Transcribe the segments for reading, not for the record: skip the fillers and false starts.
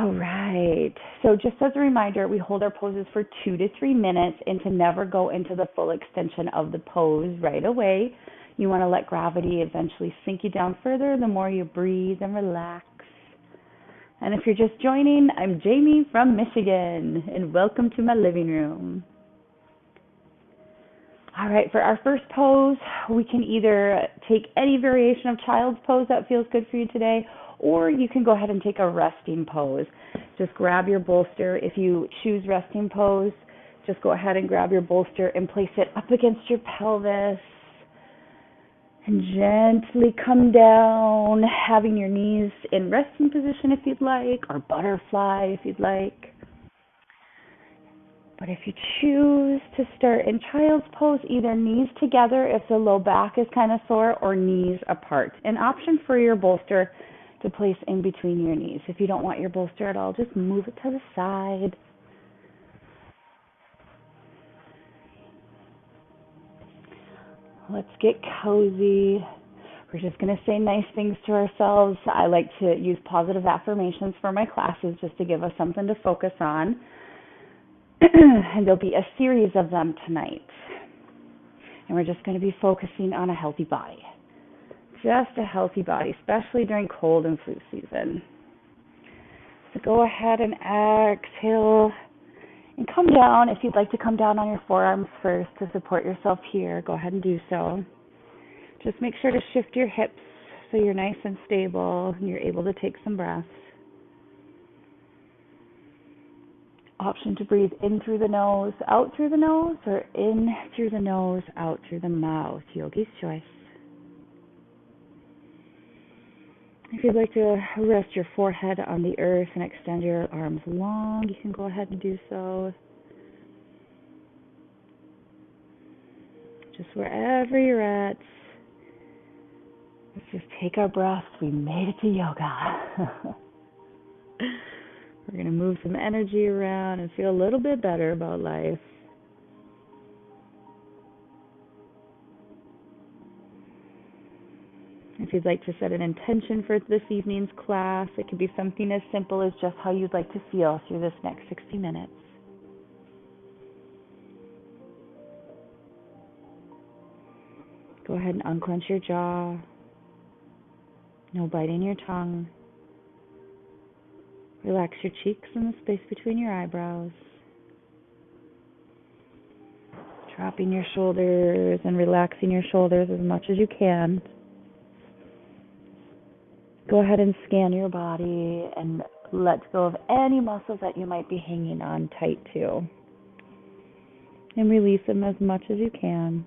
All right. So just as a reminder, we hold our poses for 2 to 3 minutes and to never go into the full extension of the pose right away. You want to let gravity eventually sink you down further the more you breathe and relax. And if you're just joining, I'm Jamie from Michigan, and welcome to my living room. All right, for our first pose, we can either take any variation of child's pose that feels good for you today, or you can go ahead and take a resting pose. Just grab your bolster. If you choose resting pose, just go ahead and grab your bolster and place it up against your pelvis. And gently come down, having your knees in resting position if you'd like, or butterfly if you'd like. But if you choose to start in child's pose, either knees together if the low back is kind of sore, or knees apart. An option for your bolster to place in between your knees. If you don't want your bolster at all, just move it to the side. Let's get cozy. We're just going to say nice things to ourselves. I like to use positive affirmations for my classes just to give us something to focus on. And there'll be a series of them tonight. And we're just going to be focusing on a healthy body. Just a healthy body, especially during cold and flu season. So go ahead and exhale. And come down. If you'd like to come down on your forearms first to support yourself here, go ahead and do so. Just make sure to shift your hips so you're nice and stable and you're able to take some breaths. Option to breathe in through the nose, out through the nose, or in through the nose, out through the mouth. Yogi's choice. If you'd like to rest your forehead on the earth and extend your arms long, you can go ahead and do so. Just wherever you're at. Let's just take our breaths. We made it to yoga. We're going to move some energy around and feel a little bit better about life. If you'd like to set an intention for this evening's class, it could be something as simple as just how you'd like to feel through this next 60 minutes. Go ahead and unclench your jaw. No biting your tongue. Relax your cheeks and the space between your eyebrows. Dropping your shoulders and relaxing your shoulders as much as you can. Go ahead and scan your body and let go of any muscles that you might be hanging on tight to. And release them as much as you can.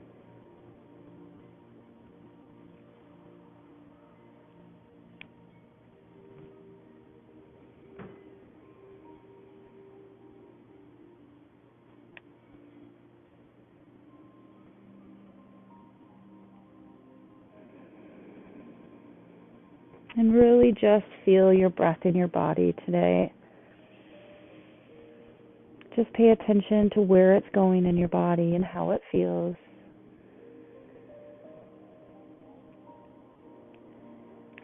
And really just feel your breath in your body today. Just pay attention to where it's going in your body and how it feels.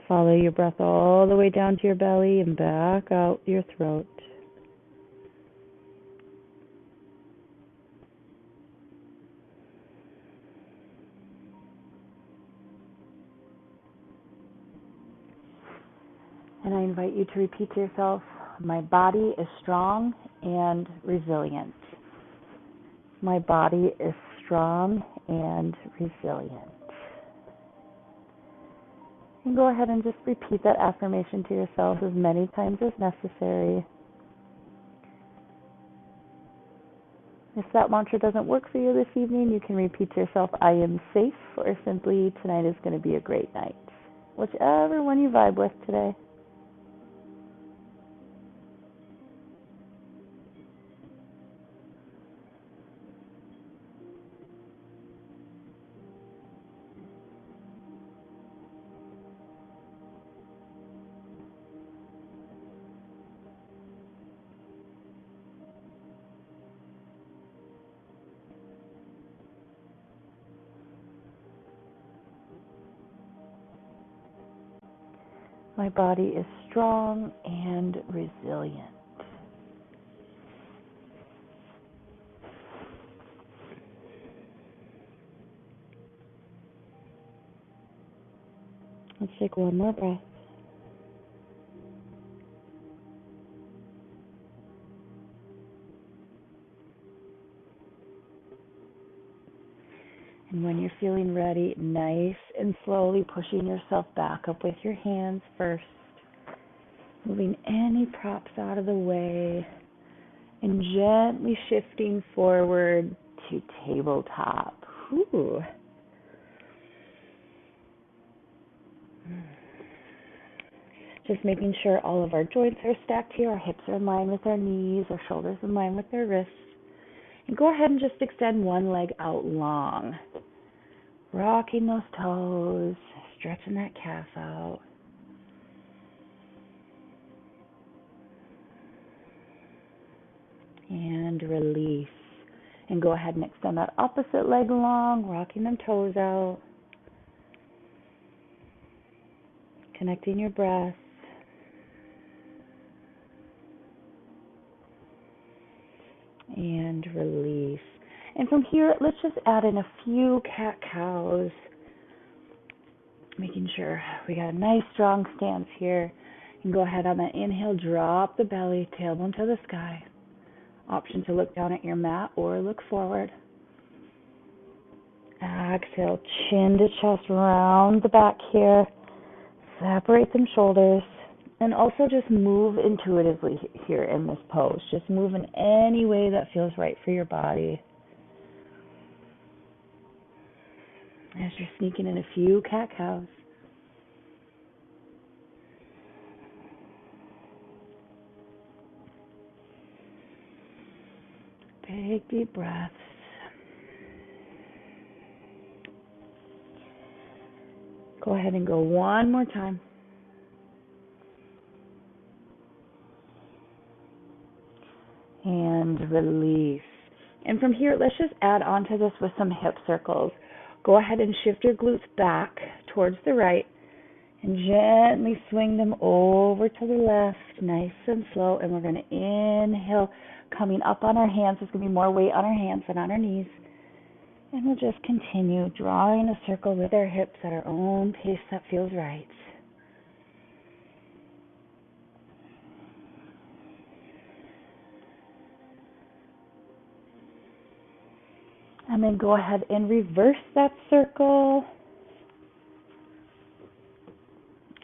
Follow your breath all the way down to your belly and back out your throat. And I invite you to repeat to yourself, my body is strong and resilient. My body is strong and resilient. And go ahead and just repeat that affirmation to yourself as many times as necessary. If that mantra doesn't work for you this evening, you can repeat to yourself, I am safe, or simply, tonight is going to be a great night. Whichever one you vibe with today. My body is strong and resilient. Let's take one more breath. And when you're feeling ready, nice and slowly pushing yourself back up with your hands first, moving any props out of the way, and gently shifting forward to tabletop. Whew. Just making sure all of our joints are stacked here, our hips are in line with our knees, our shoulders in line with our wrists. And go ahead and just extend one leg out long. Rocking those toes, stretching that calf out. And release. And go ahead and extend that opposite leg long, rocking them toes out. Connecting your breath. And release. And from here, let's just add in a few cat-cows, making sure we got a nice strong stance here. And go ahead on that inhale, drop the belly, tailbone to the sky. Option to look down at your mat or look forward. Exhale, chin to chest, round the back here. Separate them shoulders. And also just move intuitively here in this pose. Just move in any way that feels right for your body. As you're sneaking in a few cat-cows. Big deep breaths. Go ahead and go one more time. And release. And from here, let's just add on to this with some hip circles. Go ahead and shift your glutes back towards the right and gently swing them over to the left, nice and slow. And we're going to inhale, coming up on our hands. There's going to be more weight on our hands than on our knees. And we'll just continue drawing a circle with our hips at our own pace that feels right. And then go ahead and reverse that circle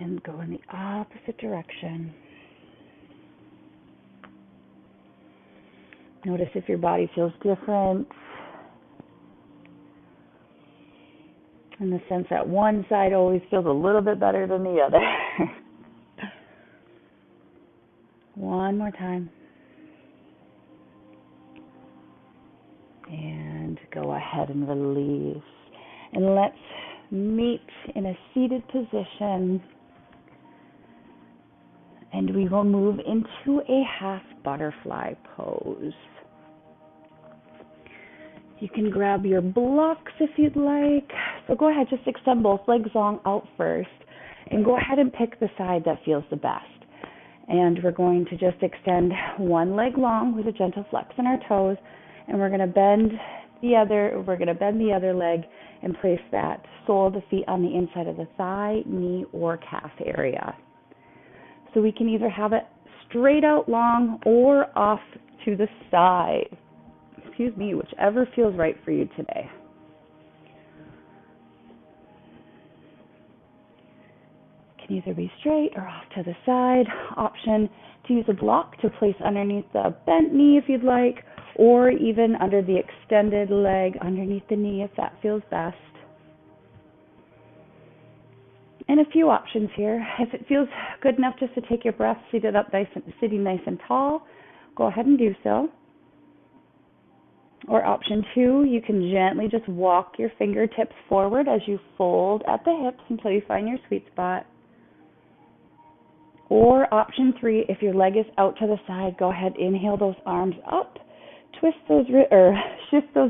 and go in the opposite direction. Notice if your body feels different, in the sense that one side always feels a little bit better than the other. One more time. And go ahead and release. And let's meet in a seated position. And we will move into a half butterfly pose. You can grab your blocks if you'd like. So go ahead, just extend both legs long out first. And go ahead and pick the side that feels the best. And we're going to just extend one leg long with a gentle flex in our toes. And we're going to bend the other leg and place that sole of the feet on the inside of the thigh, knee, or calf area. So we can either have it straight out long or off to the side. Whichever feels right for you today. Can either be straight or off to the side. Option to use a block to place underneath the bent knee if you'd like, or even under the extended leg underneath the knee if that feels best. And a few options here. If it feels good enough just to take your breath sitting nice and tall, go ahead and do so. Or option 2, you can gently just walk your fingertips forward as you fold at the hips until you find your sweet spot. Or option 3, if your leg is out to the side, go ahead, inhale those arms up, shift those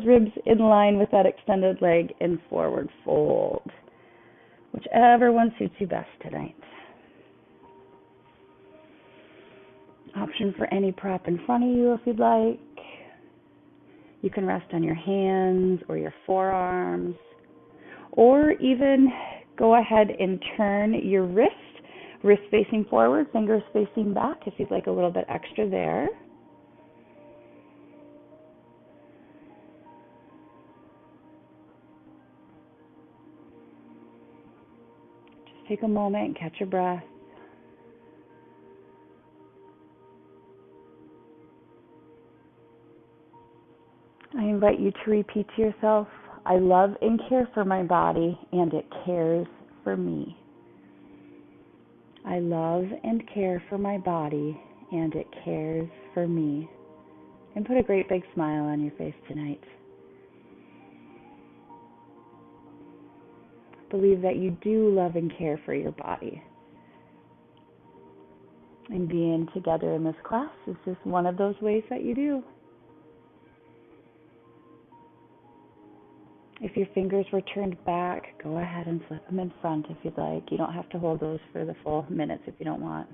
ribs in line with that extended leg and forward fold. Whichever one suits you best tonight. Option for any prop in front of you if you'd like. You can rest on your hands or your forearms, or even go ahead and turn your wrist facing forward, fingers facing back if you'd like a little bit extra there. Just take a moment and catch your breath. I invite you to repeat to yourself, I love and care for my body, and it cares for me. I love and care for my body, and it cares for me. And put a great big smile on your face tonight. Believe that you do love and care for your body. And being together in this class is just one of those ways that you do. If your fingers were turned back, go ahead and slip them in front if you'd like. You don't have to hold those for the full minutes if you don't want.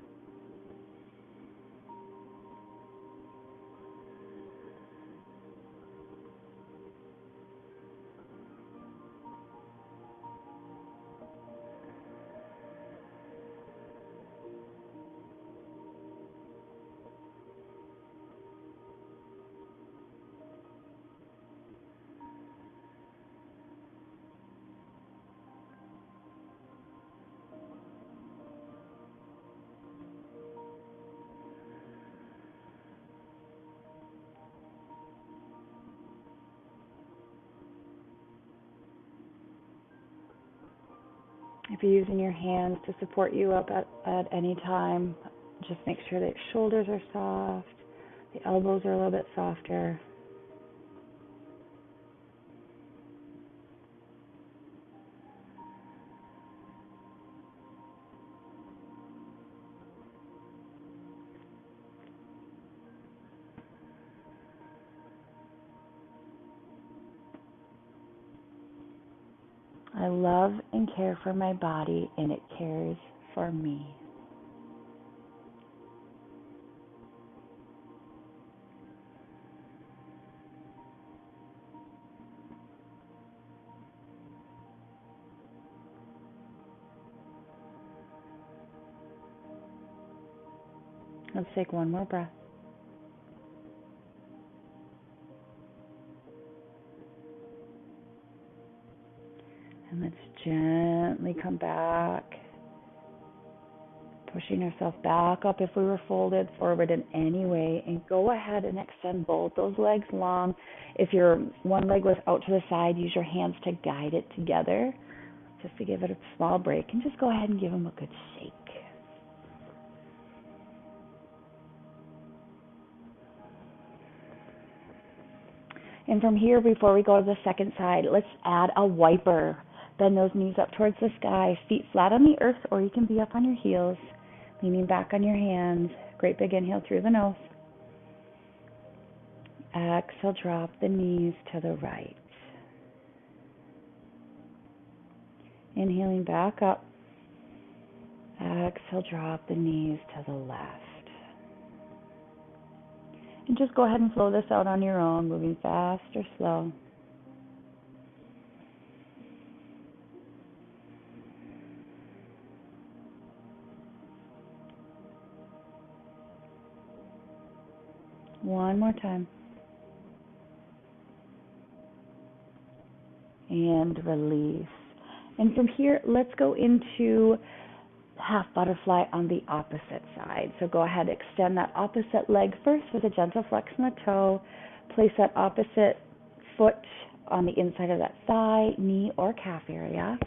If you're using your hands to support you up at any time, just make sure that shoulders are soft, the elbows are a little bit softer. I love and care for my body, and it cares for me. Let's take one more breath. And let's gently come back, pushing ourselves back up if we were folded forward in any way, and go ahead and extend both those legs long. If your one leg was out to the side, use your hands to guide it together, just to give it a small break, and just go ahead and give them a good shake. And from here, before we go to the second side, let's add a wiper. Bend those knees up towards the sky, feet flat on the earth, or you can be up on your heels, leaning back on your hands. Great big inhale through the nose. Exhale, drop the knees to the right. Inhaling back up. Exhale, drop the knees to the left. And just go ahead and slow this out on your own, moving fast or slow. One more time. And release. And from here, let's go into half butterfly on the opposite side. So go ahead, extend that opposite leg first with a gentle flex in the toe. Place that opposite foot on the inside of that thigh, knee, or calf area.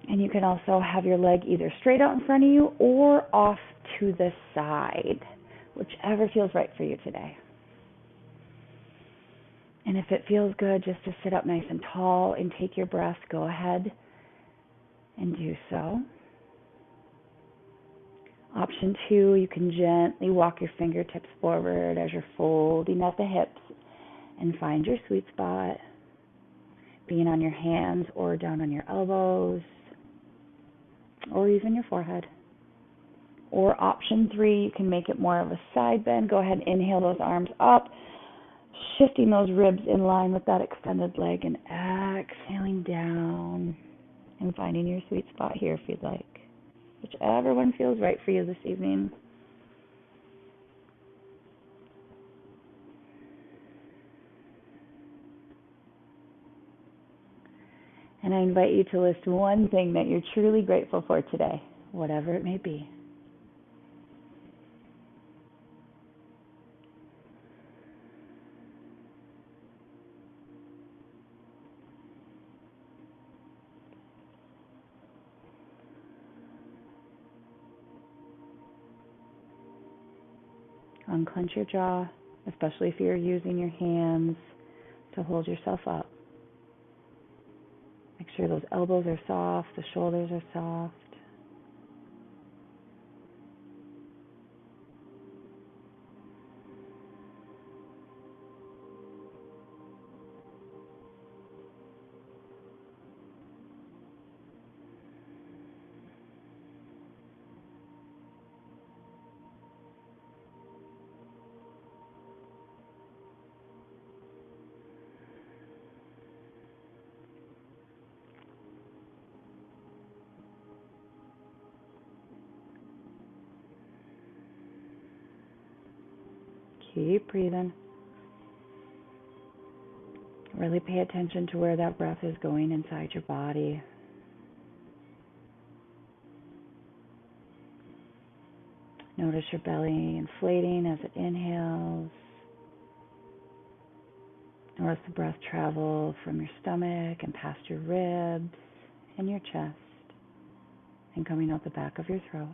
And you can also have your leg either straight out in front of you or off to the side, whichever feels right for you today. And if it feels good just to sit up nice and tall and take your breath, go ahead and do so. Option 2, you can gently walk your fingertips forward as you're folding at the hips and find your sweet spot, being on your hands or down on your elbows or even your forehead. Or option 3, you can make it more of a side bend. Go ahead and inhale those arms up, shifting those ribs in line with that extended leg, and exhaling down and finding your sweet spot here if you'd like. Whichever one feels right for you this evening. And I invite you to list one thing that you're truly grateful for today, whatever it may be. Unclench your jaw, especially if you're using your hands to hold yourself up. Make sure those elbows are soft, the shoulders are soft. Keep breathing. Really pay attention to where that breath is going inside your body. Notice your belly inflating as it inhales. Notice the breath travel from your stomach and past your ribs and your chest and coming out the back of your throat.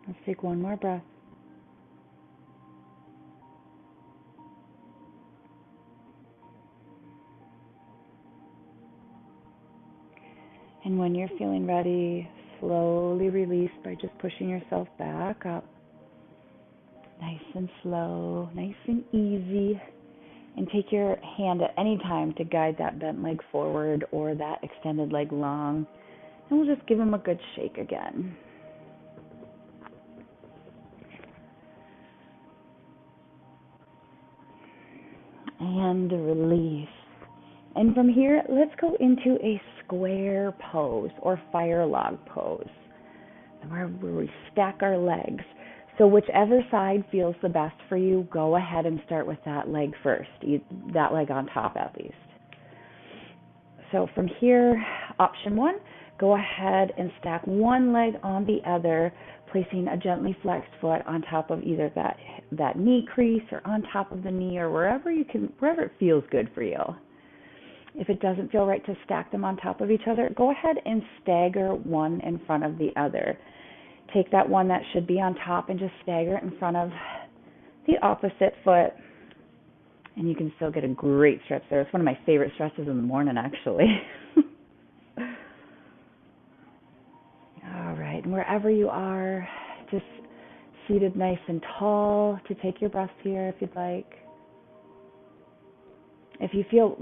Let's take one more breath. And when you're feeling ready, slowly release by just pushing yourself back up. Nice and slow, nice and easy. And take your hand at any time to guide that bent leg forward or that extended leg long. And we'll just give them a good shake again. And release. And from here, let's go into a square pose or fire log pose, where we stack our legs. So whichever side feels the best for you, go ahead and start with that leg first, that leg on top at least. So from here, option 1, go ahead and stack one leg on the other, placing a gently flexed foot on top of either that knee crease or on top of the knee or wherever it feels good for you. If it doesn't feel right to stack them on top of each other, go ahead and stagger one in front of the other. Take that one that should be on top and just stagger it in front of the opposite foot. And you can still get a great stretch there. It's one of my favorite stretches in the morning, actually. All right, and wherever you are, just seated nice and tall to take your breath here if you'd like. If you feel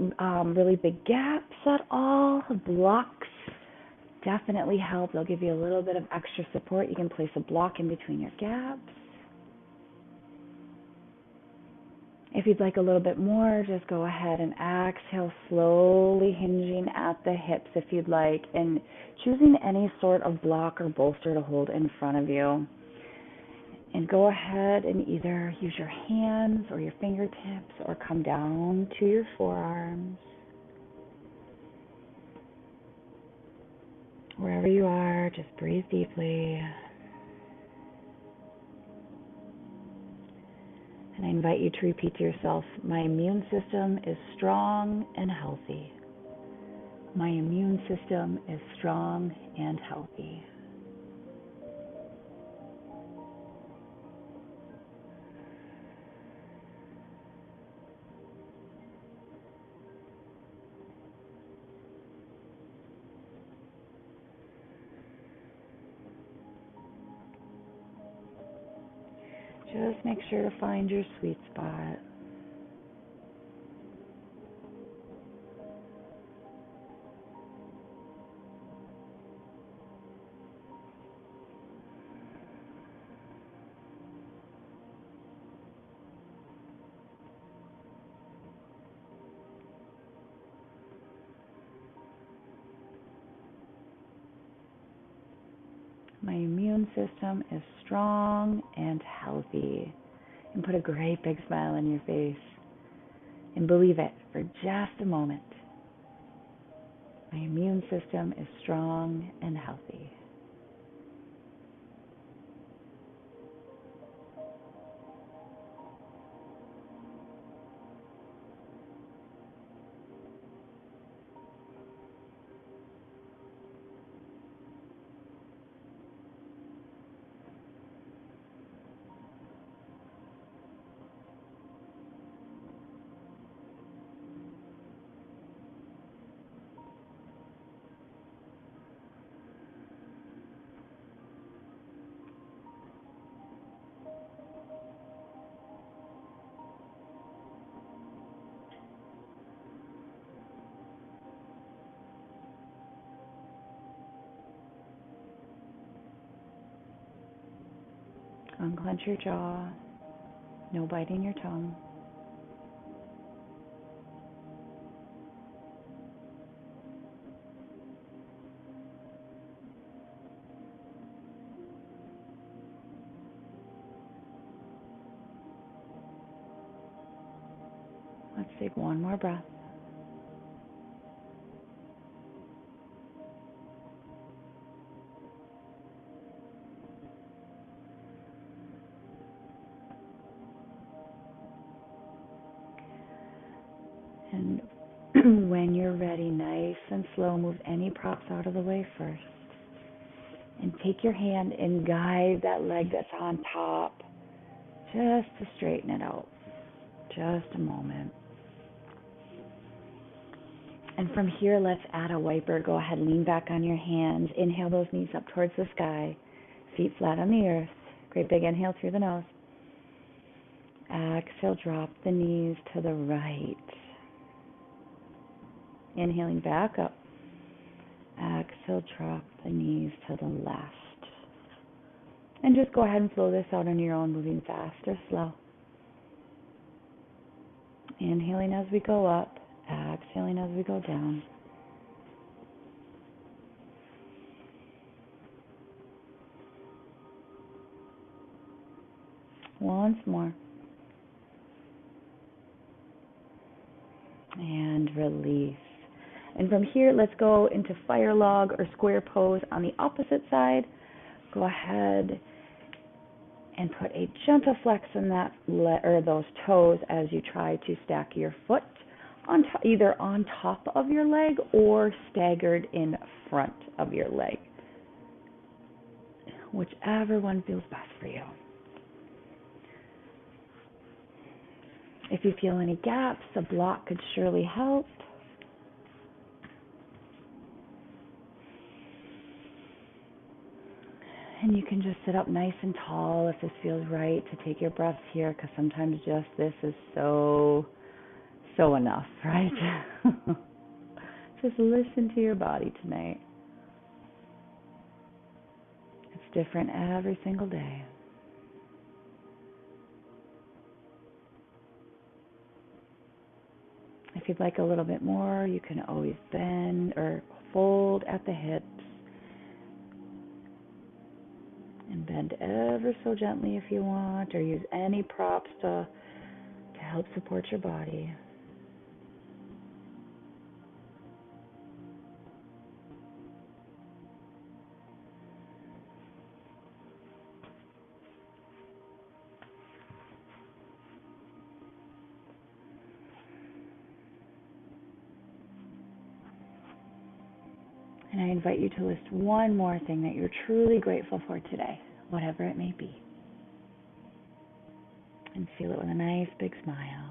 really big gaps at all, blocks definitely help. They'll give you a little bit of extra support. You can place a block in between your gaps. If you'd like a little bit more, just go ahead and exhale, slowly hinging at the hips if you'd like, and choosing any sort of block or bolster to hold in front of you. And go ahead and either use your hands or your fingertips or come down to your forearms. Wherever you are, just breathe deeply. And I invite you to repeat to yourself, my immune system is strong and healthy. My immune system is strong and healthy. Just make sure to find your sweet spot. My immune system is strong and healthy. And put a great big smile on your face. And believe it for just a moment. My immune system is strong and healthy. Unclench your jaw. No biting your tongue. Let's take one more breath. And when you're ready, nice and slow, move any props out of the way first. And take your hand and guide that leg that's on top just to straighten it out. Just a moment. And from here, let's add a wiper. Go ahead, lean back on your hands. Inhale those knees up towards the sky. Feet flat on the earth. Great big inhale through the nose. Exhale, drop the knees to the right. Inhaling back up. Exhale, drop the knees to the left. And just go ahead and flow this out on your own, moving fast or slow. Inhaling as we go up. Exhaling as we go down. Once more. And release. And from here, let's go into fire log or square pose on the opposite side. Go ahead and put a gentle flex in that or those toes as you try to stack your foot on either on top of your leg or staggered in front of your leg. Whichever one feels best for you. If you feel any gaps, a block could surely help. And you can just sit up nice and tall if this feels right to take your breaths here, because sometimes just this is so enough, right? Just listen to your body tonight. It's different every single day. If you'd like a little bit more, you can always bend or fold at the hips. And bend ever so gently if you want, or use any props to help support your body. And I invite you to list one more thing that you're truly grateful for today, whatever it may be. And seal it with a nice big smile.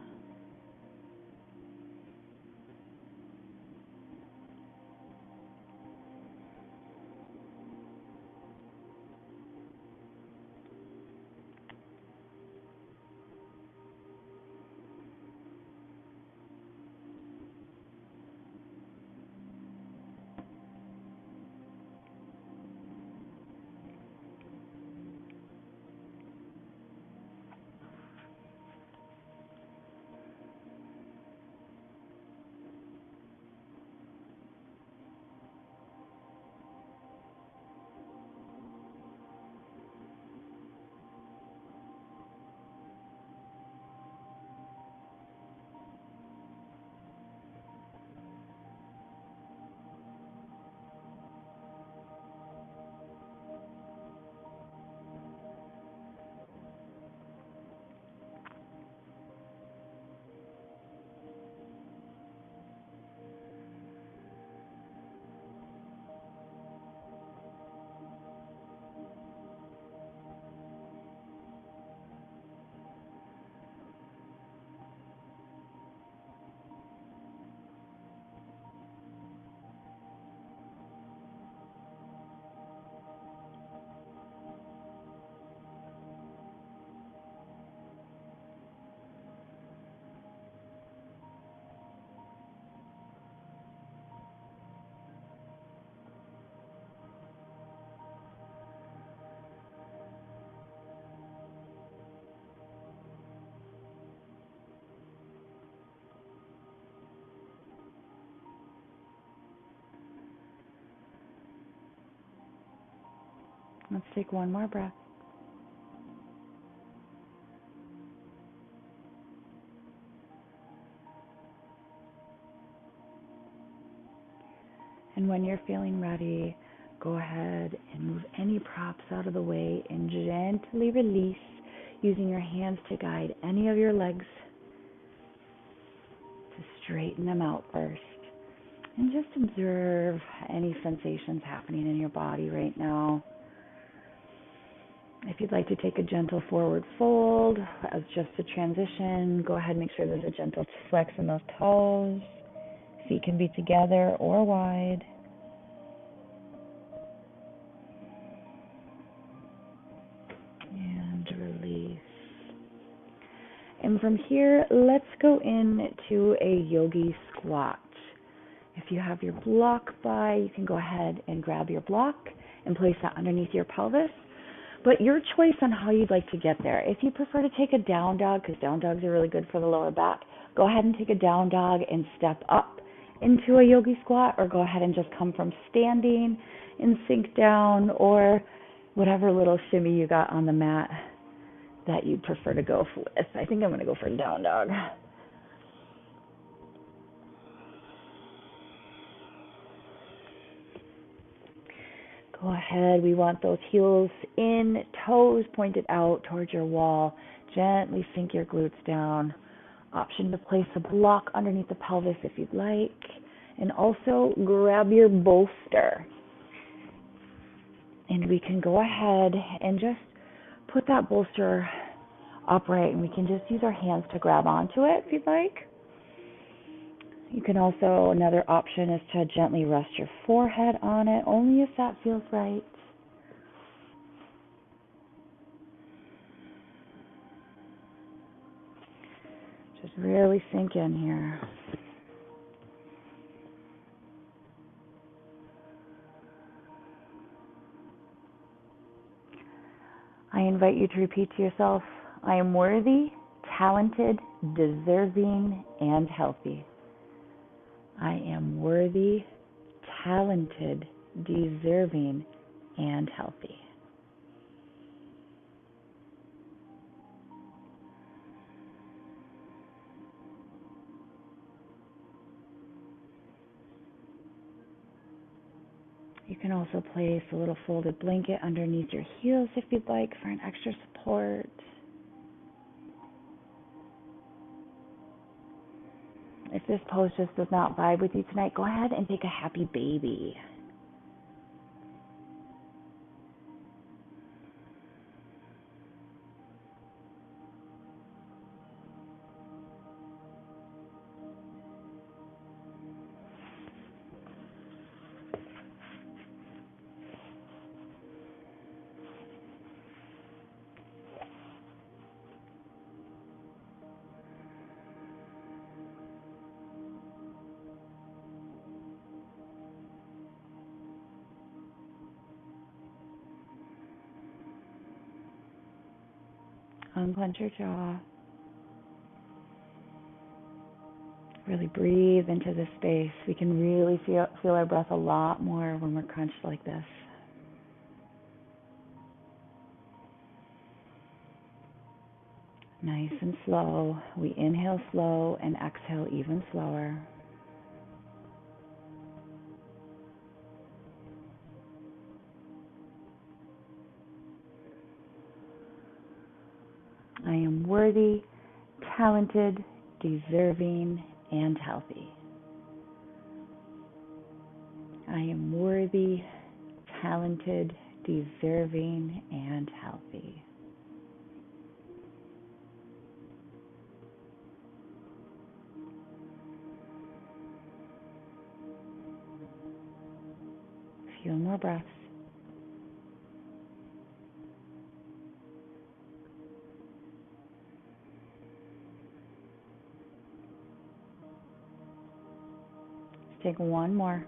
Let's take one more breath. And when you're feeling ready, go ahead and move any props out of the way and gently release, using your hands to guide any of your legs to straighten them out first. And just observe any sensations happening in your body right now. If you'd like to take a gentle forward fold as just a transition, go ahead and make sure there's a gentle flex in those toes. Feet can be together or wide. And release. And from here, let's go into a yogi squat. If you have your block by, you can go ahead and grab your block and place that underneath your pelvis. But your choice on how you'd like to get there. If you prefer to take a down dog, because down dogs are really good for the lower back, go ahead and take a down dog and step up into a yogi squat, or go ahead and just come from standing and sink down, or whatever little shimmy you got on the mat that you prefer to go with. I think I'm going to go for a down dog. Go ahead. We want those heels in, toes pointed out towards your wall. Gently sink your glutes down. Option to place a block underneath the pelvis if you'd like. And also grab your bolster. And we can go ahead and just put that bolster upright, and we can just use our hands to grab onto it if you'd like. You can also, another option is to gently rest your forehead on it, only if that feels right. Just really sink in here. I invite you to repeat to yourself, I am worthy, talented, deserving, and healthy. I am worthy, talented, deserving, and healthy. You can also place a little folded blanket underneath your heels if you'd like for an extra support. If this pose just does not vibe with you tonight, go ahead and take a happy baby. Unclench your jaw. Really breathe into this space. We can really feel our breath a lot more when we're crunched like this. Nice and slow. We inhale slow and exhale even slower. I am worthy, talented, deserving, and healthy. I am worthy, talented, deserving, and healthy. Few more breaths. Let's take one more.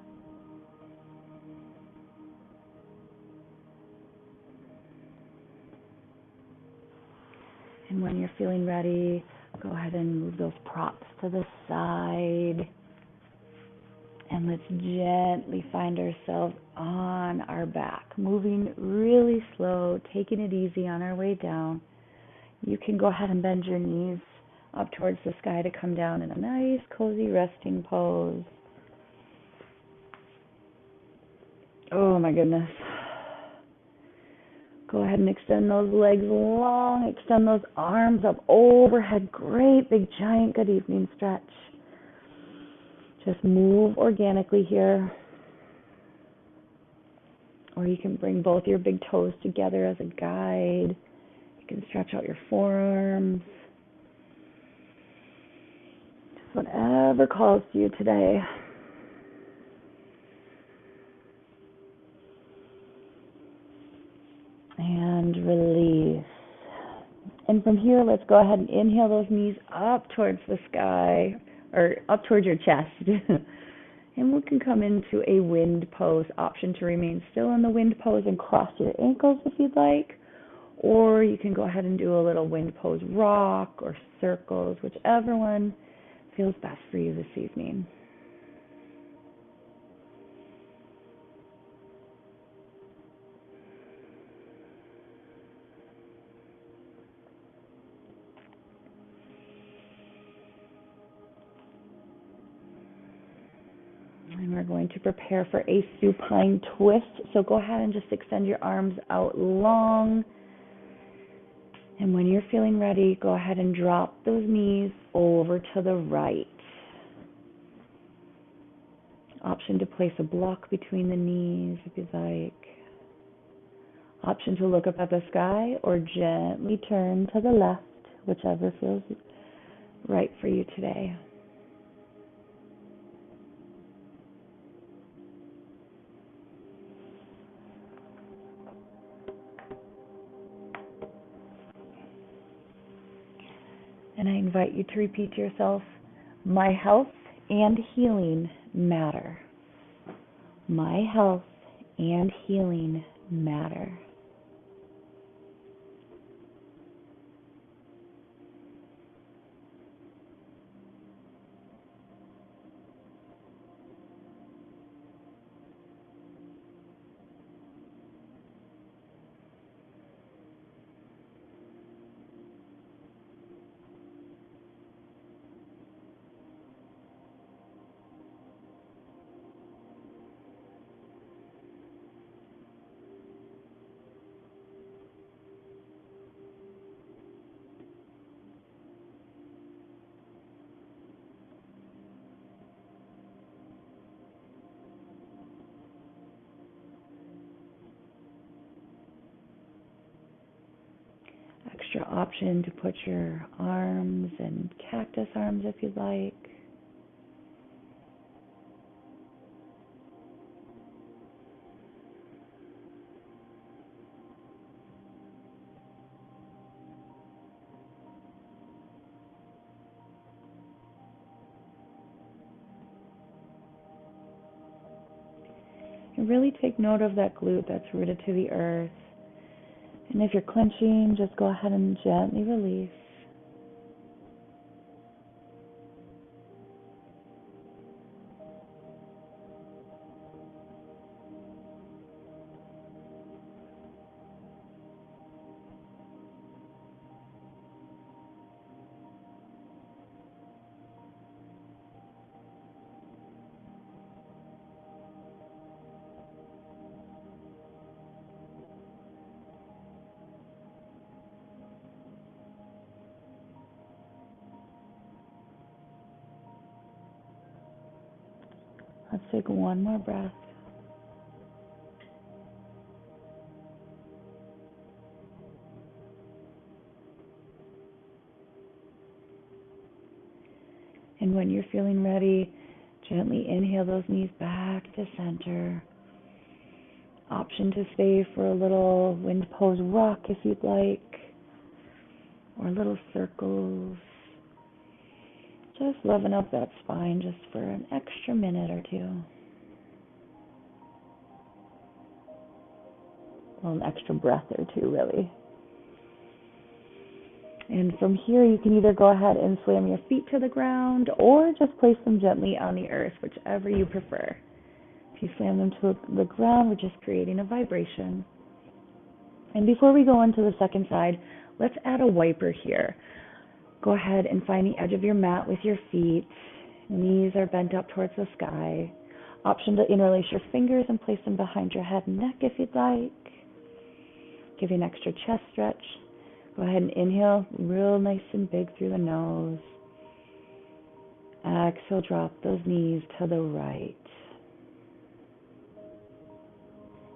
And when you're feeling ready, go ahead and move those props to the side. And let's gently find ourselves on our back, moving really slow, taking it easy on our way down. You can go ahead and bend your knees up towards the sky to come down in a nice, cozy resting pose. Oh my goodness. Go ahead and extend those legs long, extend those arms up overhead. Great big giant good evening stretch. Just move organically here. Or you can bring both your big toes together as a guide. You can stretch out your forearms. Just whatever calls to you today. And release. And from here, let's go ahead and inhale those knees up towards the sky, or up towards your chest. And we can come into a wind pose, option to remain still in the wind pose and cross your ankles if you'd like. Or you can go ahead and do a little wind pose rock or circles, whichever one feels best for you this evening. And we're going to prepare for a supine twist. So go ahead and just extend your arms out long. And when you're feeling ready, go ahead and drop those knees over to the right. Option to place a block between the knees if you'd like. Option to look up at the sky or gently turn to the left, whichever feels right for you today. And I invite you to repeat to yourself, my health and healing matter. My health and healing matter. Extra option to put your arms in cactus arms if you'd like. And really take note of that glute that's rooted to the earth. And if you're clenching, just go ahead and gently release. Let's take one more breath. And when you're feeling ready, gently inhale those knees back to center. Option to stay for a little wind pose rock if you'd like, or little circles. Just loving up that spine just for an extra minute or two. Well, an extra breath or two, really. And from here, you can either go ahead and slam your feet to the ground or just place them gently on the earth, whichever you prefer. If you slam them to the ground, we're just creating a vibration. And before we go on to the second side, let's add a wiper here. Go ahead and find the edge of your mat with your feet. Knees are bent up towards the sky. Option to interlace your fingers and place them behind your head and neck if you'd like. Give you an extra chest stretch. Go ahead and inhale real nice and big through the nose. Exhale, drop those knees to the right.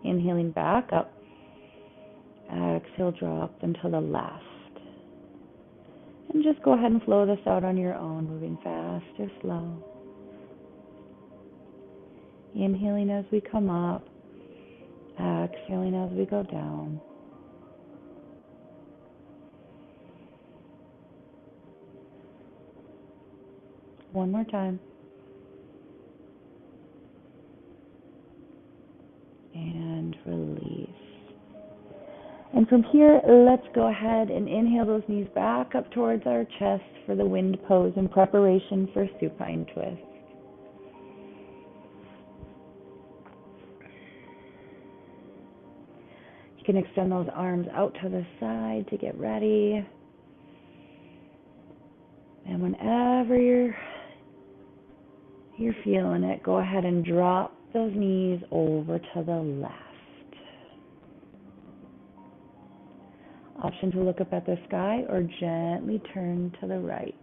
Inhaling back up. Exhale, drop them to the left. And just go ahead and flow this out on your own, moving fast or slow. Inhaling as we come up. Exhaling as we go down. One more time. And release. And from here, let's go ahead and inhale those knees back up towards our chest for the wind pose in preparation for supine twist. You can extend those arms out to the side to get ready. And whenever you're feeling it, go ahead and drop those knees over to the left. Option to look up at the sky or gently turn to the right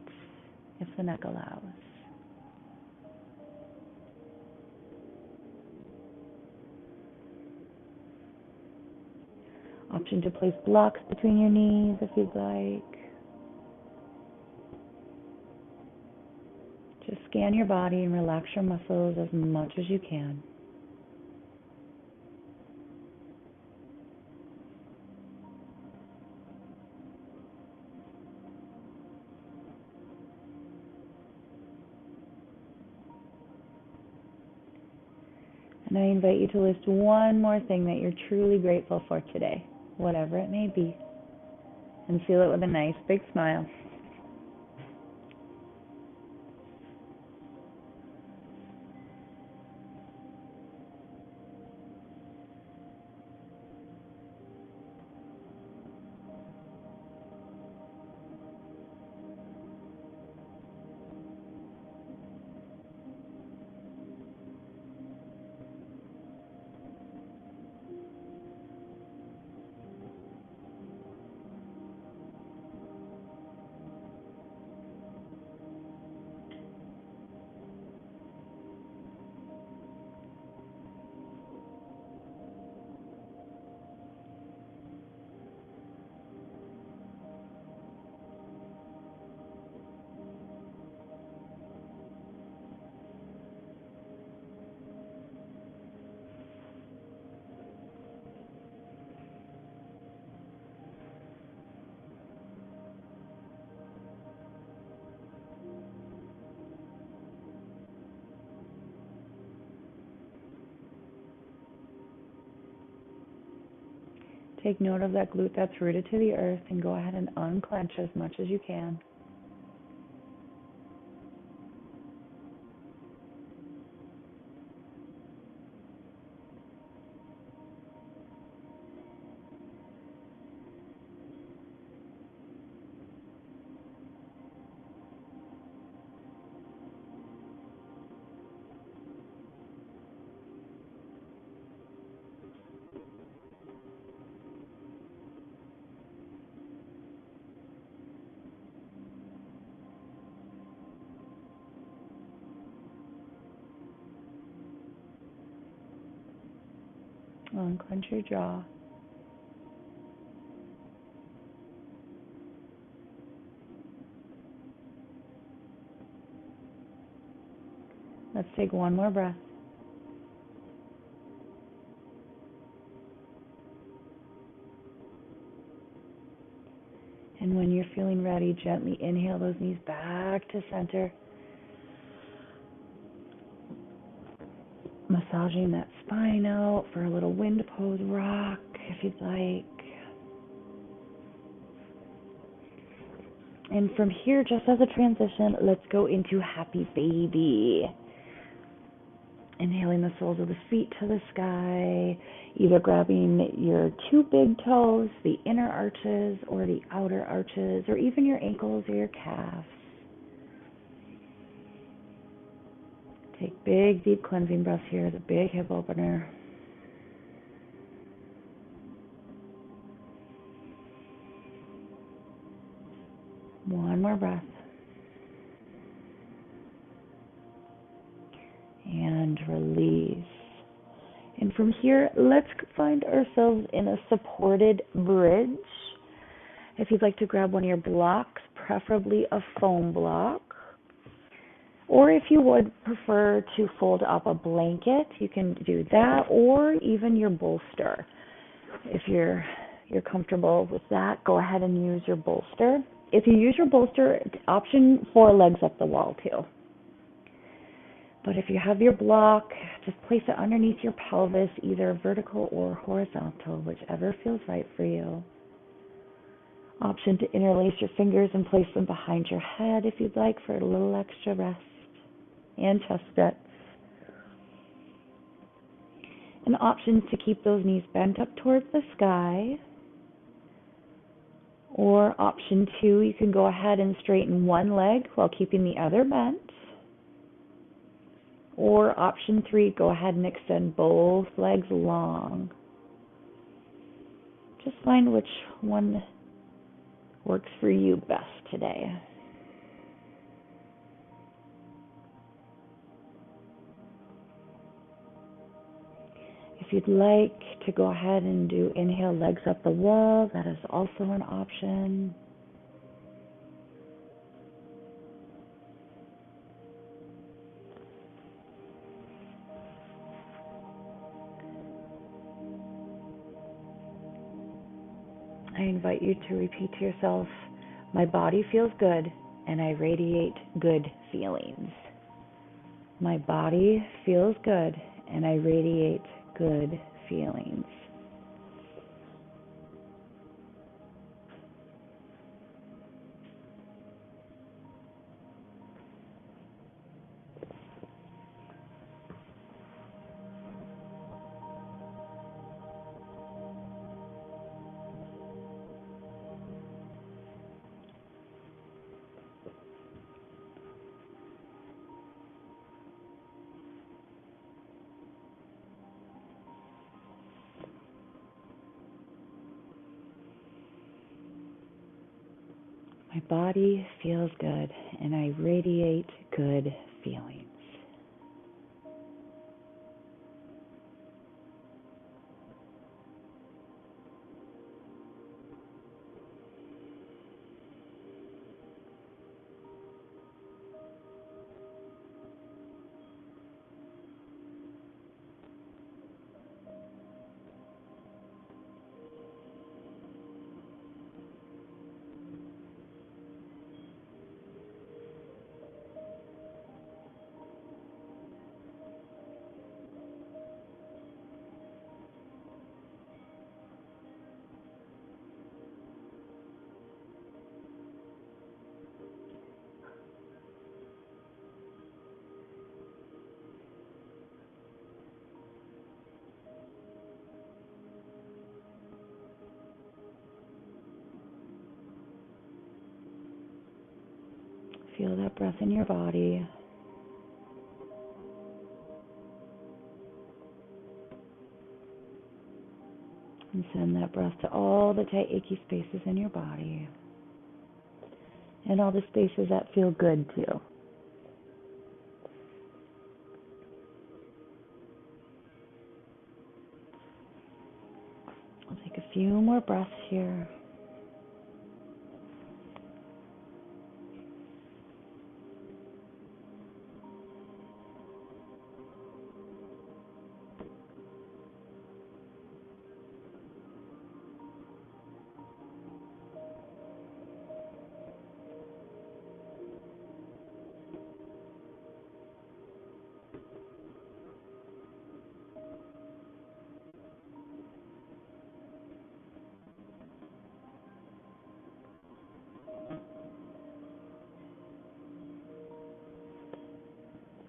if the neck allows. Option to place blocks between your knees if you'd like. Just scan your body and relax your muscles as much as you can. And I invite you to list one more thing that you're truly grateful for today, whatever it may be, and seal it with a nice big smile. Take note of that glute that's rooted to the earth and go ahead and unclench as much as you can. Unclench your jaw. Let's take one more breath. And when you're feeling ready, gently inhale those knees back to center. Massaging that spine out for a little wind pose rock if you'd like. And from here, just as a transition, let's go into happy baby. Inhaling the soles of the feet to the sky, either grabbing your two big toes, the inner arches or the outer arches, or even your ankles or your calves. Take big, deep cleansing breaths here, the big hip opener. One more breath. And release. And from here, let's find ourselves in a supported bridge. If you'd like to grab one of your blocks, preferably a foam block. Or if you would prefer to fold up a blanket, you can do that, or even your bolster. If you're comfortable with that, go ahead and use your bolster. If you use your bolster, option 4 legs up the wall too. But if you have your block, just place it underneath your pelvis, either vertical or horizontal, whichever feels right for you. Option to interlace your fingers and place them behind your head if you'd like for a little extra rest and chest stretch. And options to keep those knees bent up towards the sky. Or option 2, you can go ahead and straighten one leg while keeping the other bent. Or option 3, go ahead and extend both legs long. Just find which one works for you best today. If you'd like to go ahead and do inhale, legs up the wall, that is also an option. I invite you to repeat to yourself, my body feels good and I radiate good feelings. My body feels good and I radiate good feelings. My body feels good and I radiate good feelings. Feel that breath in your body. And send that breath to all the tight, achy spaces in your body. And all the spaces that feel good too. I'll take a few more breaths here.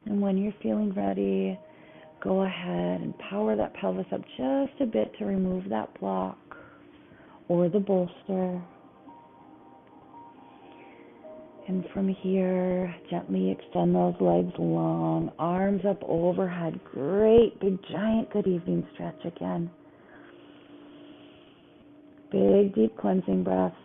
And when you're feeling ready, go ahead and power that pelvis up just a bit to remove that block or the bolster. And from here, gently extend those legs long, arms up overhead. Great, big, giant, good evening stretch again. Big, deep cleansing breaths.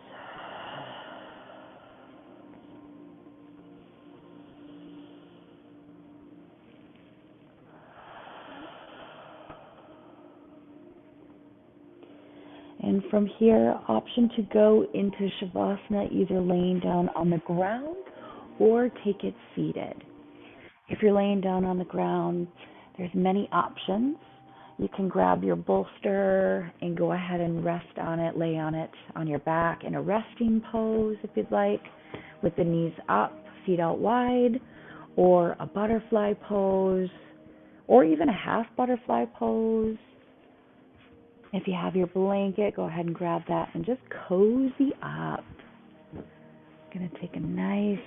And from here, option to go into Shavasana, either laying down on the ground or take it seated. If you're laying down on the ground, there's many options. You can grab your bolster and go ahead and rest on it, lay on it on your back in a resting pose if you'd like, with the knees up, feet out wide, or a butterfly pose, or even a half butterfly pose. If you have your blanket, go ahead and grab that and just cozy up. Going to take a nice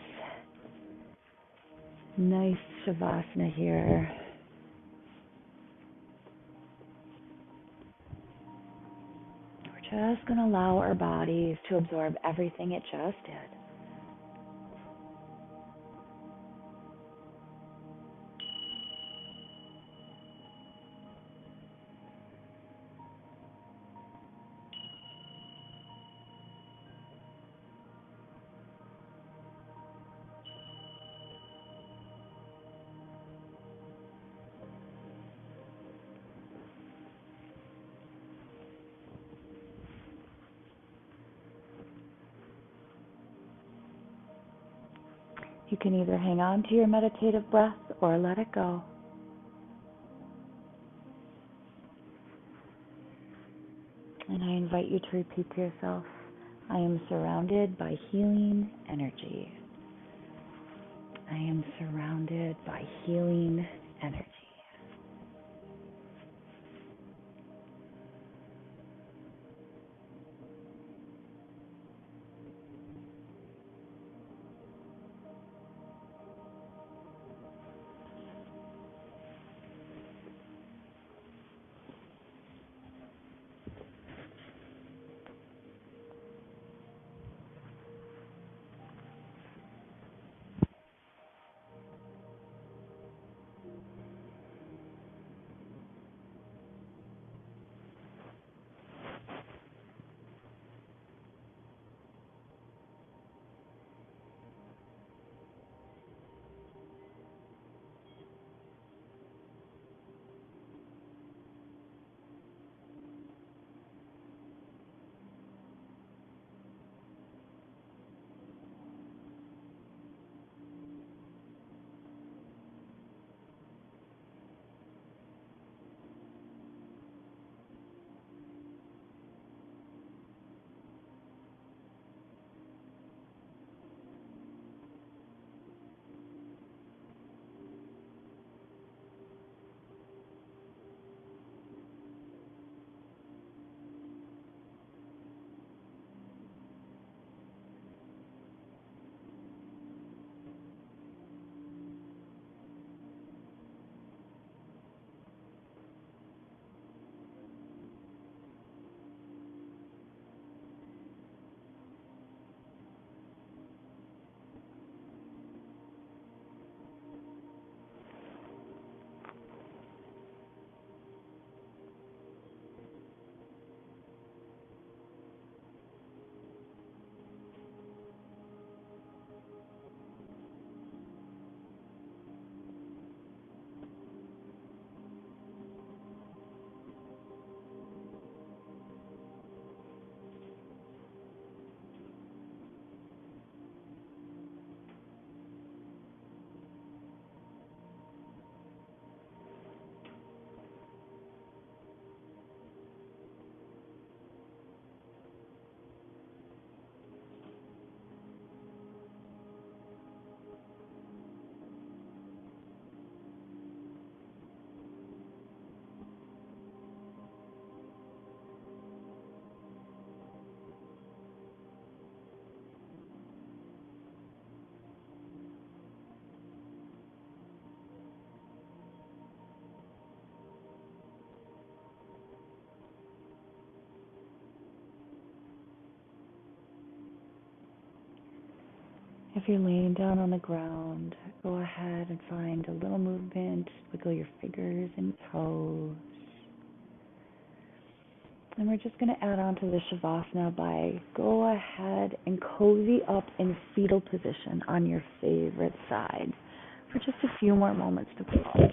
Shavasana here. We're just going to allow our bodies to absorb everything it just did. You can either hang on to your meditative breath or let it go. And I invite you to repeat to yourself, I am surrounded by healing energy. I am surrounded by healing energy. If you're laying down on the ground, go ahead and find a little movement. Wiggle your fingers and toes. And we're just going to add on to the Shavasana by go ahead and cozy up in fetal position on your favorite side for just a few more moments to pause.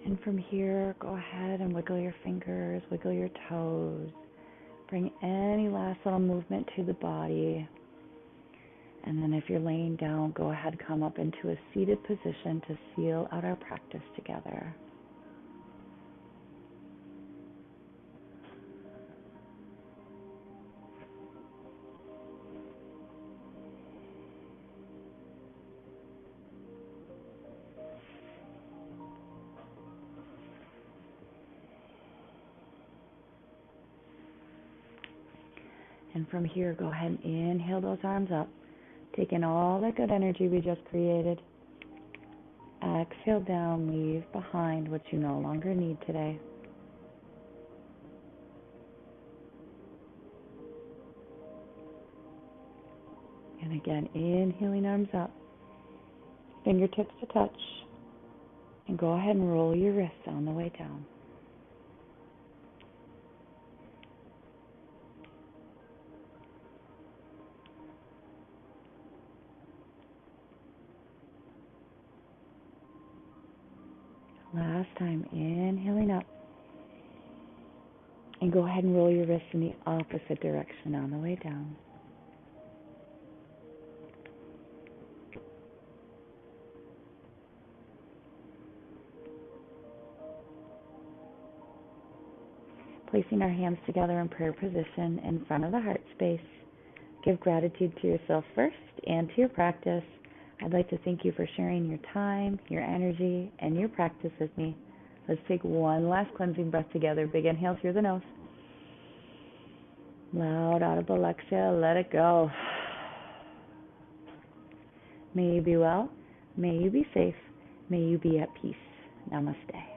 And from here, go ahead and wiggle your fingers, wiggle your toes. Bring any last little movement to the body. And then if you're laying down, go ahead, come up into a seated position to seal out our practice together. And from here, go ahead and inhale those arms up, taking all that good energy we just created. Exhale down, leave behind what you no longer need today. And again, inhaling arms up, fingertips to touch, and go ahead and roll your wrists on the way down. Last time, inhaling up. And go ahead and roll your wrists in the opposite direction on the way down. Placing our hands together in prayer position in front of the heart space. Give gratitude to yourself first and to your practice. I'd like to thank you for sharing your time, your energy, and your practice with me. Let's take one last cleansing breath together. Big inhale through the nose. Loud, audible exhale, let it go. May you be well. May you be safe. May you be at peace. Namaste.